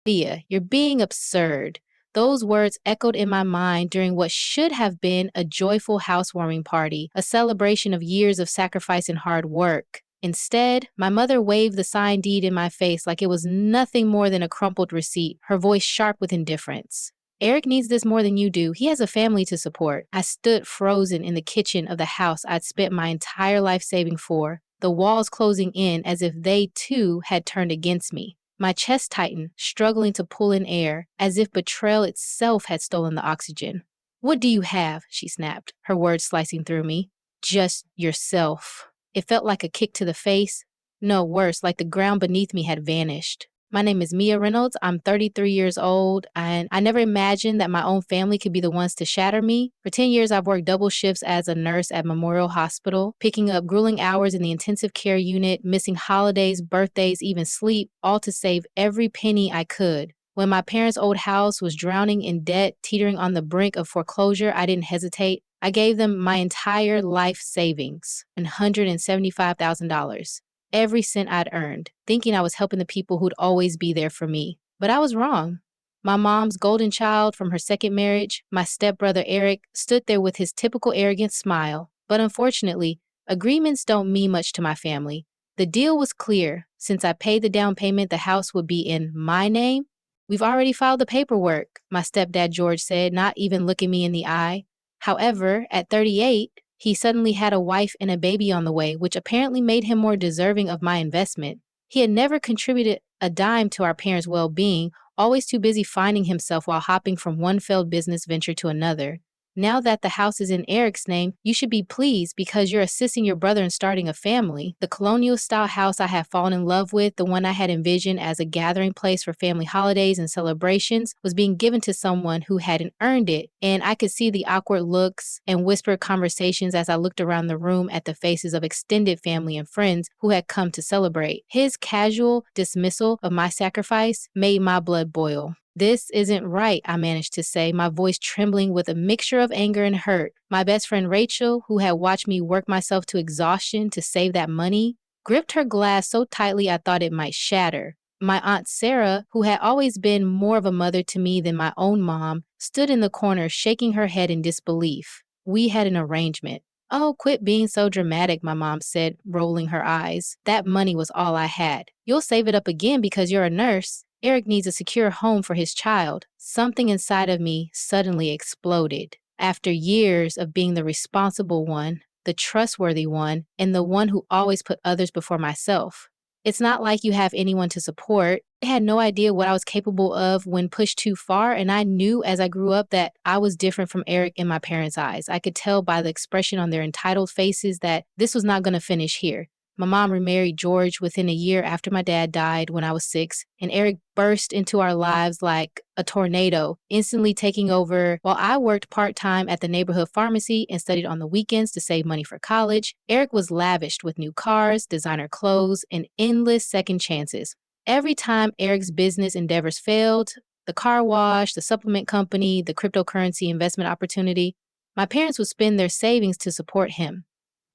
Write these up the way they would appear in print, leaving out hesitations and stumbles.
Thea, you're being absurd. Those words echoed in my mind during what should have been a joyful housewarming party, a celebration of years of sacrifice and hard work. Instead, my mother waved the signed deed in my face like it was nothing more than a crumpled receipt, her voice sharp with indifference. Eric needs this more than you do. He has a family to support. I stood frozen in the kitchen of the house I'd spent my entire life saving for, the walls closing in as if they too had turned against me. My chest tightened, struggling to pull in air, as if betrayal itself had stolen the oxygen. "What do you have?" she snapped, her words slicing through me. "Just yourself." It felt like a kick to the face. No, worse, like the ground beneath me had vanished. My name is Mia Reynolds. I'm 33 years old, and I never imagined that my own family could be the ones to shatter me. For 10 years, I've worked double shifts as a nurse at Memorial Hospital, picking up grueling hours in the intensive care unit, missing holidays, birthdays, even sleep, all to save every penny I could. When my parents' old house was drowning in debt, teetering on the brink of foreclosure, I didn't hesitate. I gave them my entire life savings, $175,000. Every cent I'd earned, thinking I was helping the people who'd always be there for me. But I was wrong. My mom's golden child from her second marriage, my stepbrother Eric, stood there with his typical arrogant smile. But unfortunately, agreements don't mean much to my family. The deal was clear. Since I paid the down payment, the house would be in my name. "We've already filed the paperwork," my stepdad George said, not even looking me in the eye. However, at 38, he suddenly had a wife and a baby on the way, which apparently made him more deserving of my investment. He had never contributed a dime to our parents' well-being, always too busy finding himself while hopping from one failed business venture to another. Now that the house is in Eric's name, you should be pleased because you're assisting your brother in starting a family. The colonial-style house I had fallen in love with, the one I had envisioned as a gathering place for family holidays and celebrations, was being given to someone who hadn't earned it, and I could see the awkward looks and whispered conversations as I looked around the room at the faces of extended family and friends who had come to celebrate. His casual dismissal of my sacrifice made my blood boil. "This isn't right," I managed to say, my voice trembling with a mixture of anger and hurt. My best friend Rachel, who had watched me work myself to exhaustion to save that money, gripped her glass so tightly I thought it might shatter. My Aunt Sarah, who had always been more of a mother to me than my own mom, stood in the corner shaking her head in disbelief. We had an arrangement. "Oh, quit being so dramatic," my mom said, rolling her eyes. "That money was all I had. You'll save it up again because you're a nurse. Eric needs a secure home for his child." Something inside of me suddenly exploded. After years of being the responsible one, the trustworthy one, and the one who always put others before myself. It's not like you have anyone to support. I had no idea what I was capable of when pushed too far, and I knew as I grew up that I was different from Eric in my parents' eyes. I could tell by the expression on their entitled faces that this was not going to finish here. My mom remarried George within a year after my dad died when I was 6, and Eric burst into our lives like a tornado, instantly taking over. While I worked part-time at the neighborhood pharmacy and studied on the weekends to save money for college, Eric was lavished with new cars, designer clothes, and endless second chances. Every time Eric's business endeavors failed, the car wash, the supplement company, the cryptocurrency investment opportunity, my parents would spend their savings to support him.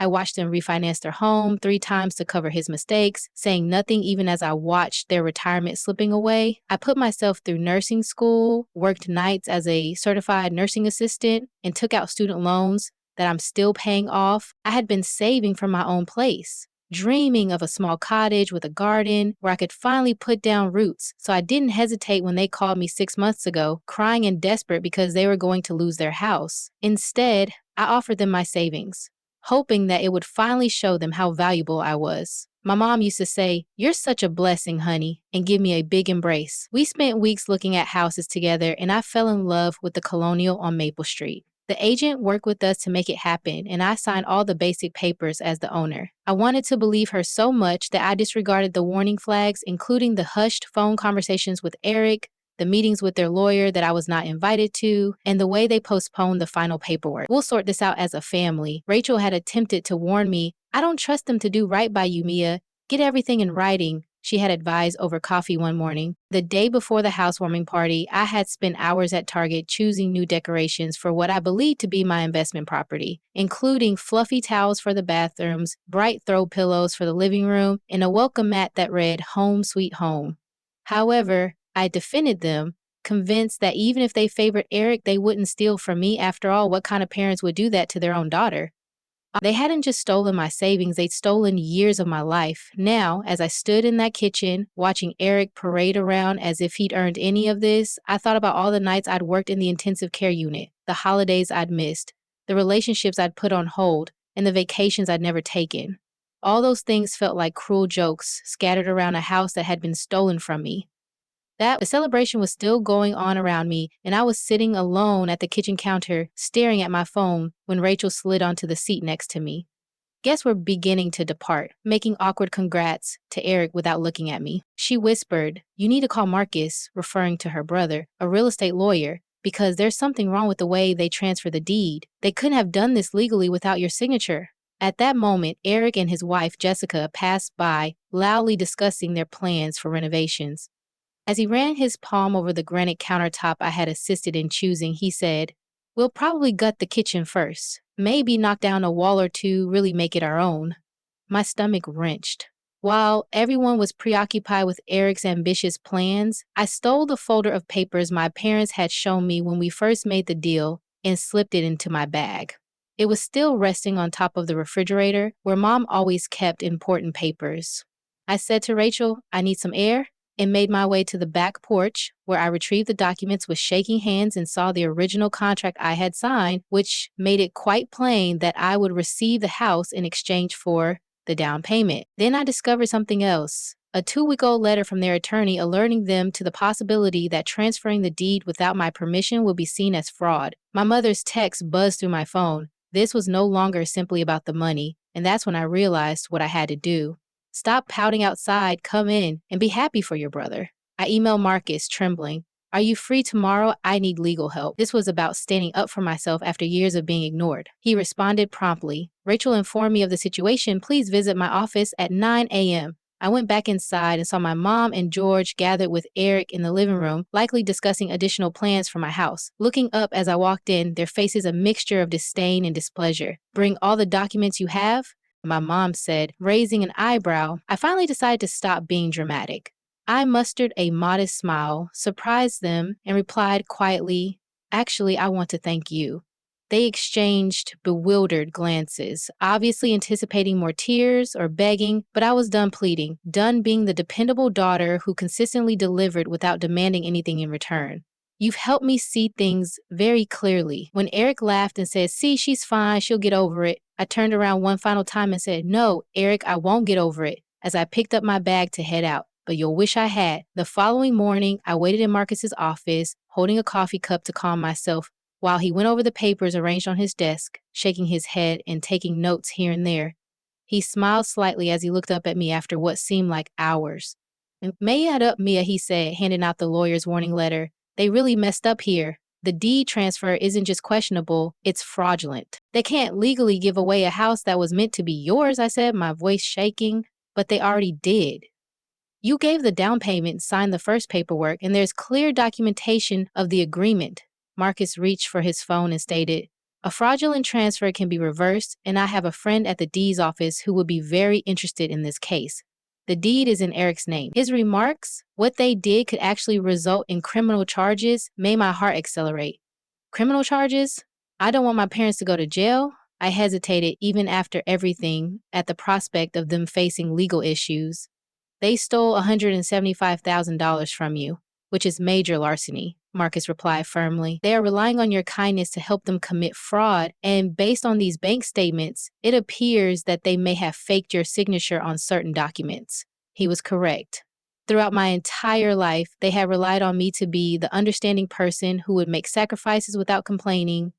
I watched them refinance their home 3 times to cover his mistakes, saying nothing even as I watched their retirement slipping away. I put myself through nursing school, worked nights as a certified nursing assistant, and took out student loans that I'm still paying off. I had been saving from my own place, dreaming of a small cottage with a garden where I could finally put down roots. So I didn't hesitate when they called me 6 months ago, crying and desperate because they were going to lose their house. Instead, I offered them my savings, hoping that it would finally show them how valuable I was. My mom used to say, "You're such a blessing, honey," and give me a big embrace. We spent weeks looking at houses together, and I fell in love with the Colonial on Maple Street. The agent worked with us to make it happen, and I signed all the basic papers as the owner. I wanted to believe her so much that I disregarded the warning flags, including the hushed phone conversations with Eric, the meetings with their lawyer that I was not invited to, and the way they postponed the final paperwork. "We'll sort this out as a family." Rachel had attempted to warn me, "I don't trust them to do right by you, Mia. Get everything in writing," she had advised over coffee one morning. The day before the housewarming party, I had spent hours at Target choosing new decorations for what I believed to be my investment property, including fluffy towels for the bathrooms, bright throw pillows for the living room, and a welcome mat that read, "Home Sweet Home." However, I defended them, convinced that even if they favored Eric, they wouldn't steal from me. After all, what kind of parents would do that to their own daughter? They hadn't just stolen my savings, they'd stolen years of my life. Now, as I stood in that kitchen, watching Eric parade around as if he'd earned any of this, I thought about all the nights I'd worked in the intensive care unit, the holidays I'd missed, the relationships I'd put on hold, and the vacations I'd never taken. All those things felt like cruel jokes scattered around a house that had been stolen from me. The celebration was still going on around me, and I was sitting alone at the kitchen counter, staring at my phone when Rachel slid onto the seat next to me. Guests were beginning to depart, making awkward congrats to Eric without looking at me. She whispered, "You need to call Marcus," referring to her brother, a real estate lawyer, "because there's something wrong with the way they transfer the deed. They couldn't have done this legally without your signature." At that moment, Eric and his wife, Jessica, passed by, loudly discussing their plans for renovations. As he ran his palm over the granite countertop I had assisted in choosing, he said, "We'll probably gut the kitchen first. Maybe knock down a wall or two, really make it our own." My stomach wrenched. While everyone was preoccupied with Eric's ambitious plans, I stole the folder of papers my parents had shown me when we first made the deal and slipped it into my bag. It was still resting on top of the refrigerator, where Mom always kept important papers. I said to Rachel, "I need some air," and made my way to the back porch, where I retrieved the documents with shaking hands and saw the original contract I had signed, which made it quite plain that I would receive the house in exchange for the down payment. Then I discovered something else. A 2-week-old letter from their attorney alerting them to the possibility that transferring the deed without my permission would be seen as fraud. My mother's text buzzed through my phone. This was no longer simply about the money, and that's when I realized what I had to do. "Stop pouting outside, come in, and be happy for your brother." I emailed Marcus, trembling. "Are you free tomorrow? I need legal help." This was about standing up for myself after years of being ignored. He responded promptly. "Rachel informed me of the situation. Please visit my office at 9 a.m. I went back inside and saw my mom and George gathered with Eric in the living room, likely discussing additional plans for my house. Looking up as I walked in, their faces a mixture of disdain and displeasure. "Bring all the documents you have?" my mom said, raising an eyebrow. I finally decided to stop being dramatic. I mustered a modest smile, surprised them, and replied quietly, "Actually, I want to thank you." They exchanged bewildered glances, obviously anticipating more tears or begging, but I was done pleading, done being the dependable daughter who consistently delivered without demanding anything in return. "You've helped me see things very clearly." When Eric laughed and said, "See, she's fine, she'll get over it," I turned around one final time and said, "No, Eric, I won't get over it," as I picked up my bag to head out. But you'll wish I had. The following morning, I waited in Marcus's office, holding a coffee cup to calm myself, while he went over the papers arranged on his desk, shaking his head and taking notes here and there. He smiled slightly as he looked up at me after what seemed like hours. "May add up, Mia," he said, handing out the lawyer's warning letter. "They really messed up here. The deed transfer isn't just questionable, it's fraudulent. They can't legally give away a house that was meant to be yours," I said, my voice shaking. "But they already did. You gave the down payment, signed the first paperwork, and there's clear documentation of the agreement." Marcus reached for his phone and stated, "A fraudulent transfer can be reversed, and I have a friend at the deed's office who would be very interested in this case. The deed is in Eric's name." His remarks, what they did could actually result in criminal charges, made my heart accelerate. Criminal charges? I don't want my parents to go to jail. I hesitated even after everything at the prospect of them facing legal issues. "They stole $175,000 from you, which is major larceny," Marcus replied firmly. "They are relying on your kindness to help them commit fraud, and based on these bank statements, it appears that they may have faked your signature on certain documents." He was correct. Throughout my entire life, they had relied on me to be the understanding person who would make sacrifices without complaining.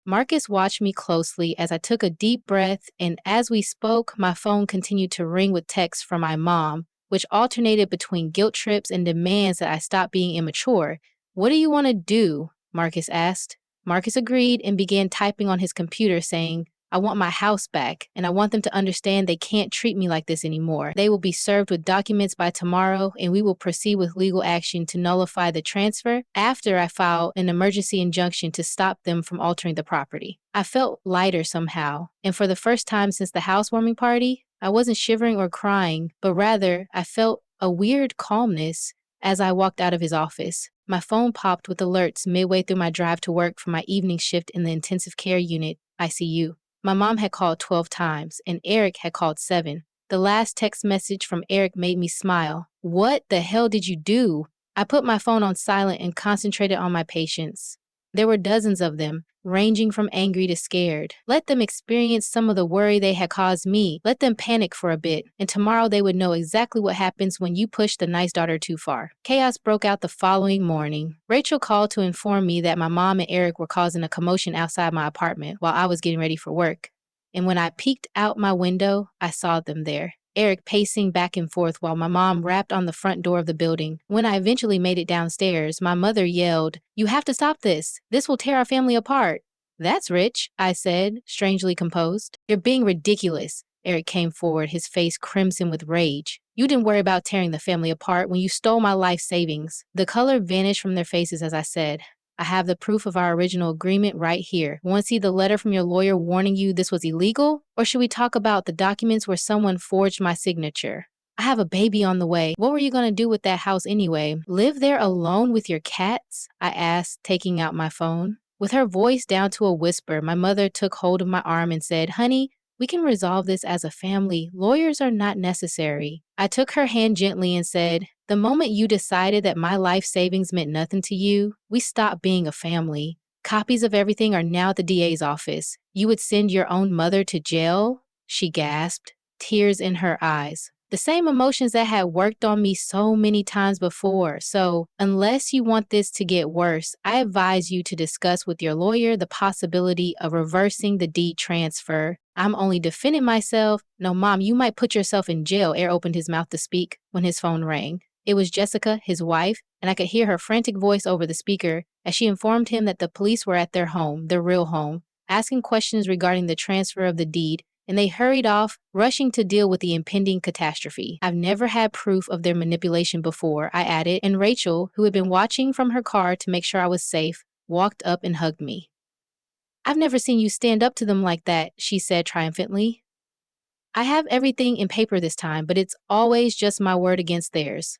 Marcus watched me closely as I took a deep breath, and as we spoke, my phone continued to ring with texts from my mom, which alternated between guilt trips and demands that I stop being immature. "What do you want to do?" Marcus asked. Marcus agreed and began typing on his computer saying, "I want my house back, and I want them to understand they can't treat me like this anymore. They will be served with documents by tomorrow, and we will proceed with legal action to nullify the transfer after I file an emergency injunction to stop them from altering the property." I felt lighter somehow, and for the first time since the housewarming party, I wasn't shivering or crying, but rather I felt a weird calmness. As I walked out of his office, my phone popped with alerts midway through my drive to work for my evening shift in the intensive care unit, ICU. My mom had called 12 times, and Eric had called 7. The last text message from Eric made me smile. "What the hell did you do?" I put my phone on silent and concentrated on my patients. There were dozens of them, ranging from angry to scared. Let them experience some of the worry they had caused me. Let them panic for a bit, and tomorrow they would know exactly what happens when you push the nice daughter too far. Chaos broke out the following morning. Rachel called to inform me that my mom and Eric were causing a commotion outside my apartment while I was getting ready for work. And when I peeked out my window, I saw them there. Eric pacing back and forth while my mom rapped on the front door of the building. When I eventually made it downstairs, my mother yelled, "You have to stop this. This will tear our family apart." "That's rich," I said, strangely composed. "You're being ridiculous." Eric came forward, his face crimson with rage. "You didn't worry about tearing the family apart when you stole my life savings." The color vanished from their faces as I said, "I have the proof of our original agreement right here. Want to see the letter from your lawyer warning you this was illegal? Or should we talk about the documents where someone forged my signature? I have a baby on the way. What were you going to do with that house anyway? Live there alone with your cats?" I asked, taking out my phone. With her voice down to a whisper, my mother took hold of my arm and said, "Honey, we can resolve this as a family. Lawyers are not necessary." I took her hand gently and said, "The moment you decided that my life savings meant nothing to you, we stopped being a family. Copies of everything are now at the DA's office. You would send your own mother to jail?" She gasped, tears in her eyes. The same emotions that had worked on me so many times before. "So, unless you want this to get worse, I advise you to discuss with your lawyer the possibility of reversing the deed transfer. I'm only defending myself." "No, Mom, you might put yourself in jail." Eric opened his mouth to speak when his phone rang. It was Jessica, his wife, and I could hear her frantic voice over the speaker as she informed him that the police were at their home, their real home, asking questions regarding the transfer of the deed, and they hurried off, rushing to deal with the impending catastrophe. "I've never had proof of their manipulation before," I added, and Rachel, who had been watching from her car to make sure I was safe, walked up and hugged me. "I've never seen you stand up to them like that," she said triumphantly. "I have everything in paper this time, but it's always just my word against theirs."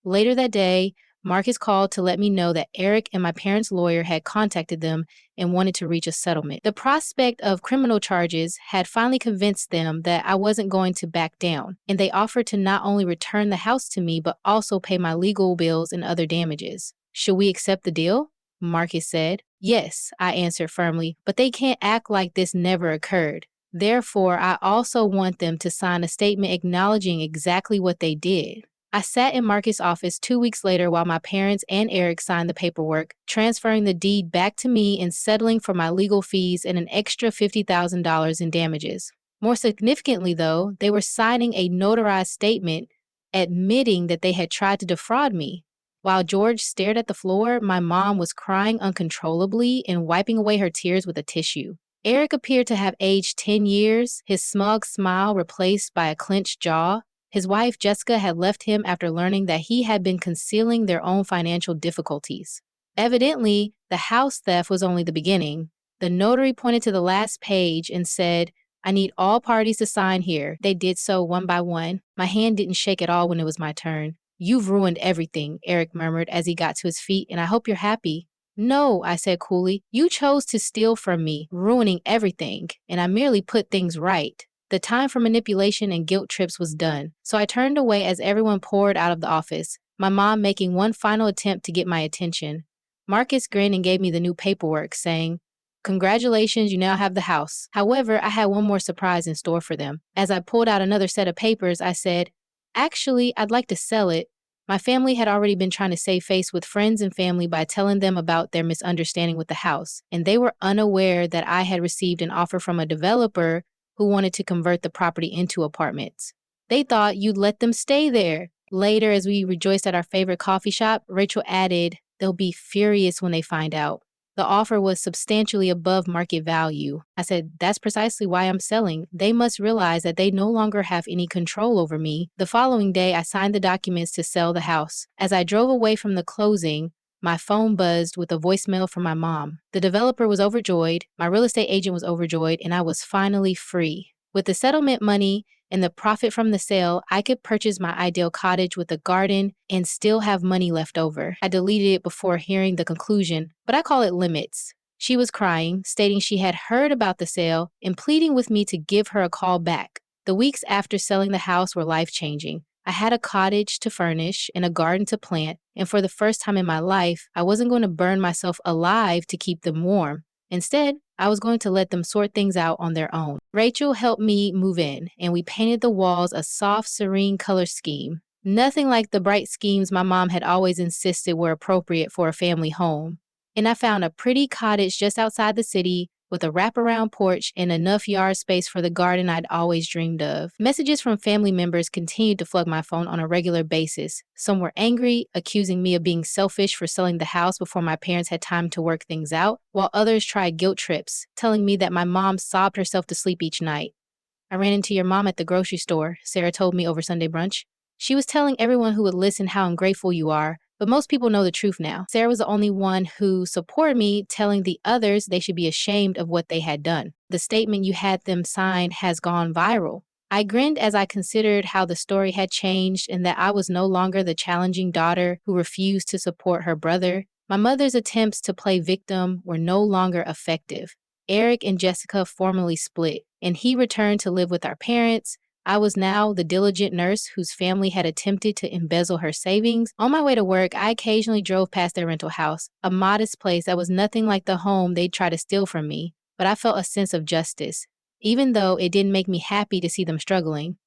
Later that day, Marcus called to let me know that Eric and my parents' lawyer had contacted them and wanted to reach a settlement. The prospect of criminal charges had finally convinced them that I wasn't going to back down, and they offered to not only return the house to me, but also pay my legal bills and other damages. "Should we accept the deal?" Marcus said. "Yes," I answered firmly, "but they can't act like this never occurred. Therefore, I also want them to sign a statement acknowledging exactly what they did." I sat in Marcus' office 2 weeks later while my parents and Eric signed the paperwork, transferring the deed back to me and settling for my legal fees and an extra $50,000 in damages. More significantly, though, they were signing a notarized statement admitting that they had tried to defraud me. While George stared at the floor, my mom was crying uncontrollably and wiping away her tears with a tissue. Eric appeared to have aged 10 years, his smug smile replaced by a clenched jaw. His wife, Jessica, had left him after learning that he had been concealing their own financial difficulties. Evidently, the house theft was only the beginning. The notary pointed to the last page and said, "I need all parties to sign here." They did so one by one. My hand didn't shake at all when it was my turn. "You've ruined everything," Eric murmured as he got to his feet, "and I hope you're happy." "No," I said coolly. "You chose to steal from me, ruining everything, and I merely put things right." The time for manipulation and guilt trips was done, so I turned away as everyone poured out of the office, my mom making one final attempt to get my attention. Marcus grinned and gave me the new paperwork, saying, "Congratulations, you now have the house." However, I had one more surprise in store for them. As I pulled out another set of papers, I said, "Actually, I'd like to sell it." My family had already been trying to save face with friends and family by telling them about their misunderstanding with the house, and they were unaware that I had received an offer from a developer who wanted to convert the property into apartments. They thought you'd let them stay there. Later, as we rejoiced at our favorite coffee shop, Rachel added, "They'll be furious when they find out." The offer was substantially above market value. I said, "That's precisely why I'm selling. They must realize that they no longer have any control over me." The following day, I signed the documents to sell the house. As I drove away from the closing, my phone buzzed with a voicemail from my mom. The developer was overjoyed, my real estate agent was overjoyed, and I was finally free. With the settlement money and the profit from the sale, I could purchase my ideal cottage with a garden and still have money left over. I deleted it before hearing the conclusion, but I call it limits. She was crying, stating she had heard about the sale and pleading with me to give her a call back. The weeks after selling the house were life-changing. I had a cottage to furnish and a garden to plant, and for the first time in my life, I wasn't going to burn myself alive to keep them warm. Instead, I was going to let them sort things out on their own. Rachel helped me move in, and we painted the walls a soft, serene color scheme. Nothing like the bright schemes my mom had always insisted were appropriate for a family home. And I found a pretty cottage just outside the city with a wraparound porch and enough yard space for the garden I'd always dreamed of. Messages from family members continued to flood my phone on a regular basis. Some were angry, accusing me of being selfish for selling the house before my parents had time to work things out, while others tried guilt trips, telling me that my mom sobbed herself to sleep each night. "I ran into your mom at the grocery store," Sarah told me over Sunday brunch. "She was telling everyone who would listen how ungrateful you are, but most people know the truth now." Sarah was the only one who supported me, telling the others they should be ashamed of what they had done. "The statement you had them sign has gone viral." I grinned as I considered how the story had changed and that I was no longer the challenging daughter who refused to support her brother. My mother's attempts to play victim were no longer effective. Eric and Jessica formally split, and he returned to live with our parents. I was now the diligent nurse whose family had attempted to embezzle her savings. On my way to work, I occasionally drove past their rental house, a modest place that was nothing like the home they'd try to steal from me, but I felt a sense of justice, even though it didn't make me happy to see them struggling.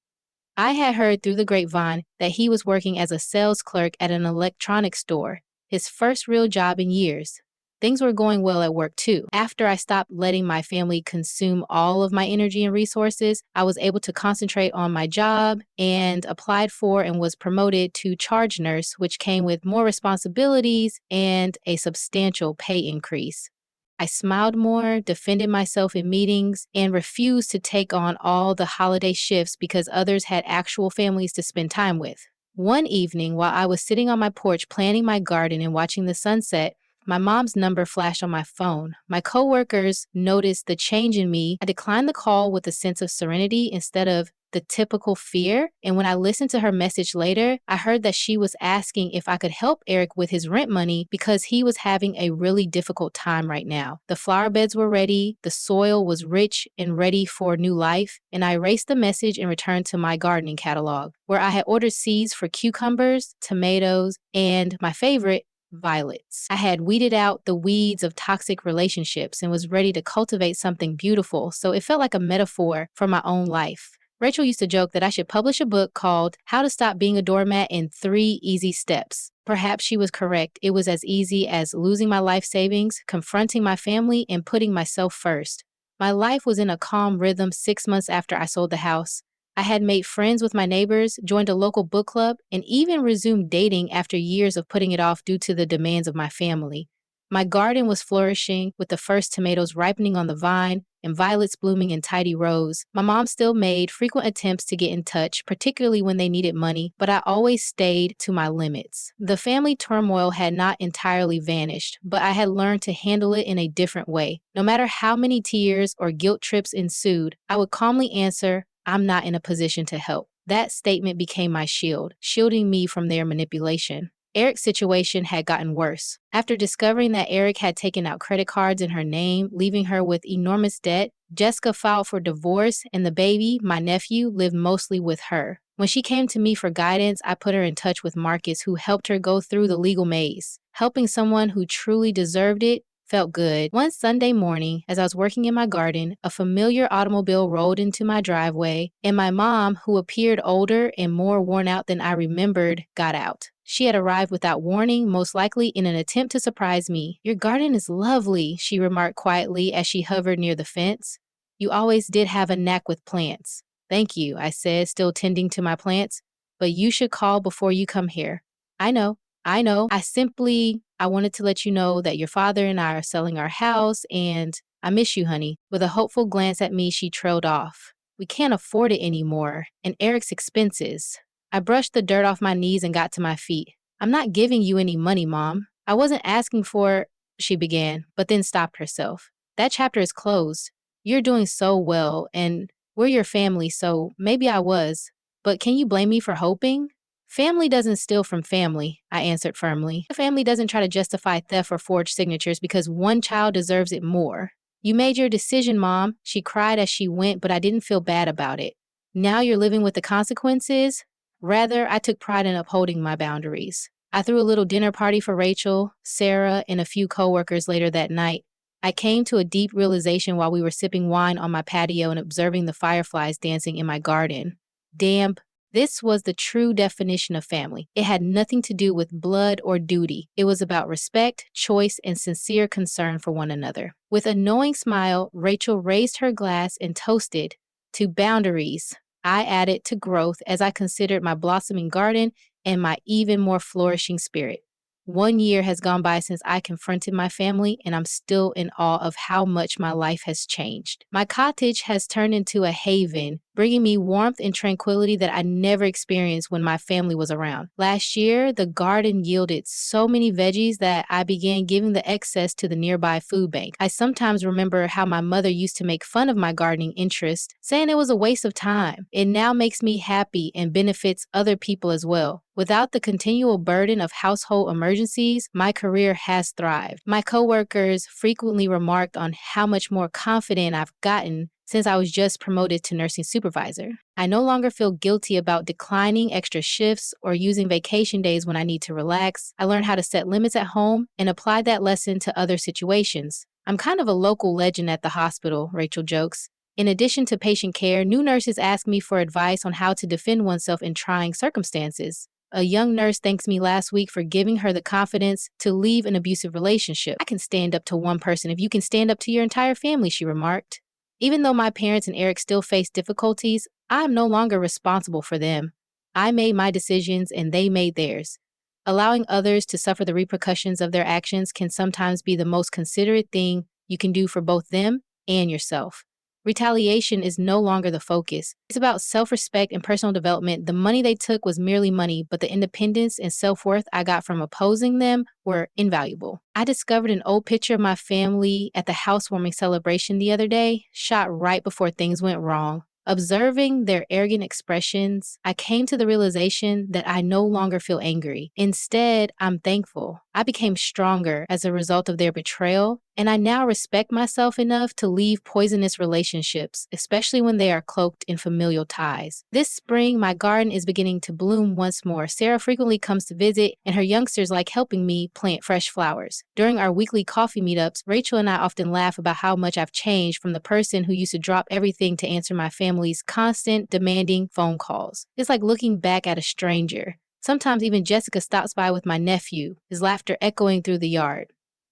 I had heard through the grapevine that he was working as a sales clerk at an electronics store, his first real job in years. Things were going well at work too. After I stopped letting my family consume all of my energy and resources, I was able to concentrate on my job and applied for and was promoted to charge nurse, which came with more responsibilities and a substantial pay increase. I smiled more, defended myself in meetings, and refused to take on all the holiday shifts because others had actual families to spend time with. One evening, while I was sitting on my porch planting my garden and watching the sunset, my mom's number flashed on my phone. My coworkers noticed the change in me. I declined the call with a sense of serenity instead of the typical fear. And when I listened to her message later, I heard that she was asking if I could help Eric with his rent money because he was having a really difficult time right now. The flower beds were ready, the soil was rich and ready for new life, and I erased the message and returned to my gardening catalog, where I had ordered seeds for cucumbers, tomatoes, and my favorite, violets. I had weeded out the weeds of toxic relationships and was ready to cultivate something beautiful, so it felt like a metaphor for my own life. Rachel used to joke that I should publish a book called How to Stop Being a Doormat in 3 Easy Steps. Perhaps she was correct. It was as easy as losing my life savings, confronting my family, and putting myself first. My life was in a calm rhythm 6 months after I sold the house. I had made friends with my neighbors, joined a local book club, and even resumed dating after years of putting it off due to the demands of my family. My garden was flourishing, with the first tomatoes ripening on the vine and violets blooming in tidy rows. My mom still made frequent attempts to get in touch, particularly when they needed money, but I always stayed to my limits. The family turmoil had not entirely vanished, but I had learned to handle it in a different way. No matter how many tears or guilt trips ensued, I would calmly answer, "I'm not in a position to help." That statement became my shield, shielding me from their manipulation. Eric's situation had gotten worse. After discovering that Eric had taken out credit cards in her name, leaving her with enormous debt, Jessica filed for divorce, and the baby, my nephew, lived mostly with her. When she came to me for guidance, I put her in touch with Marcus, who helped her go through the legal maze. Helping someone who truly deserved it felt good. One Sunday morning, as I was working in my garden, a familiar automobile rolled into my driveway, and my mom, who appeared older and more worn out than I remembered, got out. She had arrived without warning, most likely in an attempt to surprise me. "Your garden is lovely," she remarked quietly as she hovered near the fence. "You always did have a knack with plants." "Thank you," I said, still tending to my plants. "But you should call before you come here." I know. I wanted to let you know that your father and I are selling our house, and I miss you, honey." With a hopeful glance at me, she trailed off. "We can't afford it anymore, and Eric's expenses." I brushed the dirt off my knees and got to my feet. "I'm not giving you any money, Mom. I wasn't asking for," she began, but then stopped herself. "That chapter is closed. You're doing so well, and We're your family, so maybe I was. But can you blame me for hoping? Family doesn't steal from family, I answered firmly. Family doesn't try to justify theft or forge signatures because one child deserves it more. You made your decision, Mom. She cried as she went, but I didn't feel bad about it. Now you're living with the consequences? Rather, I took pride in upholding my boundaries. I threw a little dinner party for Rachel, Sarah, and a few coworkers later that night. I came to a deep realization while we were sipping wine on my patio and observing the fireflies dancing in my garden. Damn, this was the true definition of family. It had nothing to do with blood or duty. It was about respect, choice, and sincere concern for one another. With a knowing smile, Rachel raised her glass and toasted to boundaries. I added to growth as I considered my blossoming garden and my even more flourishing spirit. 1 year has gone by since I confronted my family, and I'm still in awe of how much my life has changed. My cottage has turned into a haven, bringing me warmth and tranquility that I never experienced when my family was around. Last year, the garden yielded so many veggies that I began giving the excess to the nearby food bank. I sometimes remember how my mother used to make fun of my gardening interest, saying it was a waste of time. It now makes me happy and benefits other people as well. Without the continual burden of household emergencies, my career has thrived. My coworkers frequently remarked on how much more confident I've gotten since I was just promoted to nursing supervisor. I no longer feel guilty about declining extra shifts or using vacation days when I need to relax. I learned how to set limits at home and apply that lesson to other situations. I'm kind of a local legend at the hospital, Rachel jokes. In addition to patient care, new nurses ask me for advice on how to defend oneself in trying circumstances. A young nurse thanks me last week for giving her the confidence to leave an abusive relationship. I can stand up to one person if you can stand up to your entire family, she remarked. Even though my parents and Eric still face difficulties, I am no longer responsible for them. I made my decisions and they made theirs. Allowing others to suffer the repercussions of their actions can sometimes be the most considerate thing you can do for both them and yourself. Retaliation is no longer the focus. It's about self-respect and personal development. The money they took was merely money, but the independence and self-worth I got from opposing them were invaluable. I discovered an old picture of my family at the housewarming celebration the other day, shot right before things went wrong. Observing their arrogant expressions, I came to the realization that I no longer feel angry. Instead, I'm thankful. I became stronger as a result of their betrayal, and I now respect myself enough to leave poisonous relationships, especially when they are cloaked in familial ties. This spring, my garden is beginning to bloom once more. Sarah frequently comes to visit, and her youngsters like helping me plant fresh flowers. During our weekly coffee meetups, Rachel and I often laugh about how much I've changed from the person who used to drop everything to answer my family's constant, demanding phone calls. It's like looking back at a stranger. Sometimes even Jessica stops by with my nephew, his laughter echoing through the yard.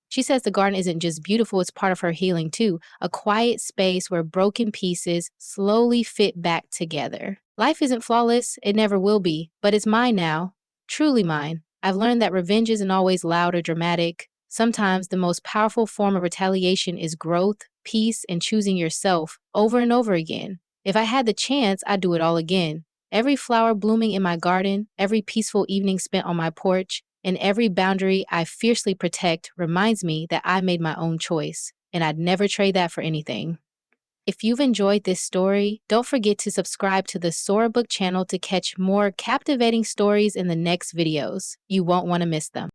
She says the garden isn't just beautiful, it's part of her healing too, a quiet space where broken pieces slowly fit back together. Life isn't flawless, it never will be, but it's mine now, truly mine. I've learned that revenge isn't always loud or dramatic. Sometimes the most powerful form of retaliation is growth, peace, and choosing yourself over and over again. If I had the chance, I'd do it all again. Every flower blooming in my garden, every peaceful evening spent on my porch, and every boundary I fiercely protect reminds me that I made my own choice, and I'd never trade that for anything. If you've enjoyed this story, don't forget to subscribe to the SoraBook channel to catch more captivating stories in the next videos. You won't want to miss them.